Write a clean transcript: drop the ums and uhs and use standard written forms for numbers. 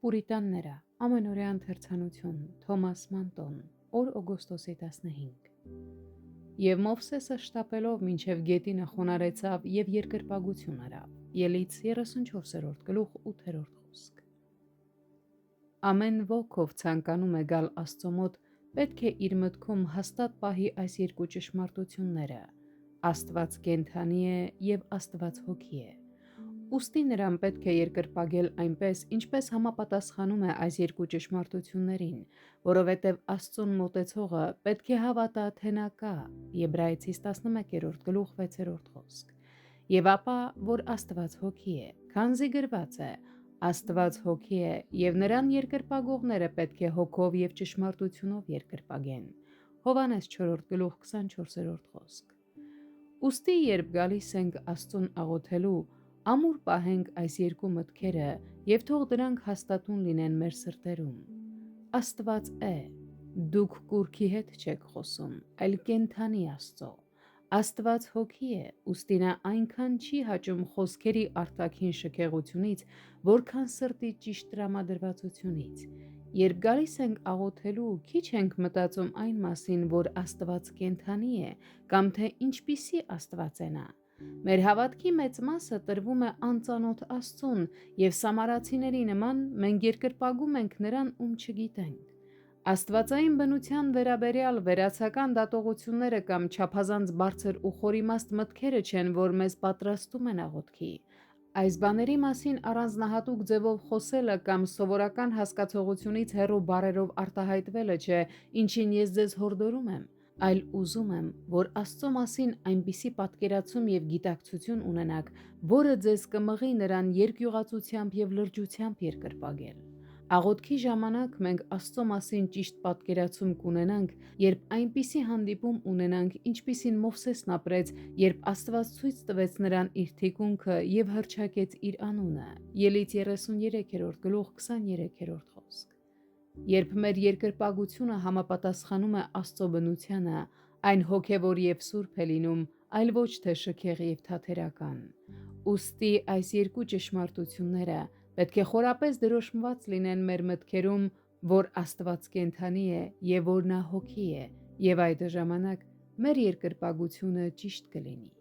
Պուրիտանները, ամենօրյա ընթերցանություն, Թոմաս Մանտոն, օր օգոստոսի 15։ Եվ Մովսեսը շտապելով մինչև գետինը խոնարեցավ և երկրպագություն արավ, Ելից 34-րդ գլուխ 8-րդ խոսք։ Ամեն ոք, ով ցանկանում է գալ Աստծո մոտ, պետք է իր մտքում հաստատ պահի այս երկու ճշմարտությունները. Աստված կենդանի է և Աստված հոգի է։ Ուստի նրան պետք է երկրպագել այնպես, ինչպես համապատասխանում է այս երկու ճշմարտություններին, որովհետև Աստծուն մոտեցողը պետք է հավատա, թե նա կա, Եբրայեցիս 11-րդ գլուխ 6-րդ խոսք, և ապա, որ Աստված հոգի է, քանզի գրված է. Աստված հոգի է, և նրան երկրպագողները պետք է հոգով և ճշմարտությունով երկրպագեն, Հովհաննես 4 գլուխ 24-րդ խոսք։ Ուստի երբ գալիս ենք Աստծուն աղոթելու, ամուր պահենք այս երկու մտքերը և թող դրանք հաստատուն լինեն մեր սրտերում. Աստված է, դուք կուռքի հետ չեք խոսում, այլ կենդանի Աստծո։ Աստված հոգի է, ուստի նա այնքան չի հաճում խոսքերի արտաքին շքեղությունից, որքան սրտի ճիշտ տրամադրվածությունից։ Երբ գալիս ենք աղոթելու, քիչ ենք մտածում այն մասին, որ Աստված կենդանի է, կամ թե ինչպիսի Աստված է նա։ Մեր հավատքի մեծ մասը տրվում է անծանոթ Աստծուն, և սամարացիների նման մենք երկրպագում ենք նրան, ում չգիտենք։ Աստվածային բնության վերաբերյալ վերացական դատողությունները կամ չափազանց բարձր ու խորիմաստ մտքերը չեն, որ մեզ պատրաստում են աղոթքի։ Այս բաների մասին առանձնահատուկ ձևով խոսելը կամ սովորական հասկացողությունից հեռու բառերով արտահայտվելը չէ, ինչին ես ձեզ հորդորում եմ, այլ ուզում եմ, որ Աստծո մասին այնպիսի պատկերացում և գիտակցություն ունենաք, որը ձեզ կմղի նրան երկյուղածությամբ և լրջությամբ երկրպագել։ Աղոթքի ժամանակ մենք Աստծո մասին ճիշտ պատկերացում կունենանք, երբ այնպիսի հանդիպում ունենանք, ինչպիսին Մովսեսն ապրեց, երբ Աստված ցույց տվեց նրան իր թիկունքը և հռչակեց իր անունը, Ելից 33-րդ գլուխ 23-րդ խոսք։ Երբ մեր երկրպագությունը համապատասխանում է Աստծո բնությանը, այն հոգևոր և սուրբ է լինում, այլ ոչ թե շքեղ և թաթերական։ Ուստի այս երկու ճշմարտությունները պետք է խորապես դրոշմված լինեն մեր մտքերում, որ Աստված կենդանի է և որ նա հոգի է, և այդ ժամանակ մեր երկրպագությունը ճիշտ կլինի։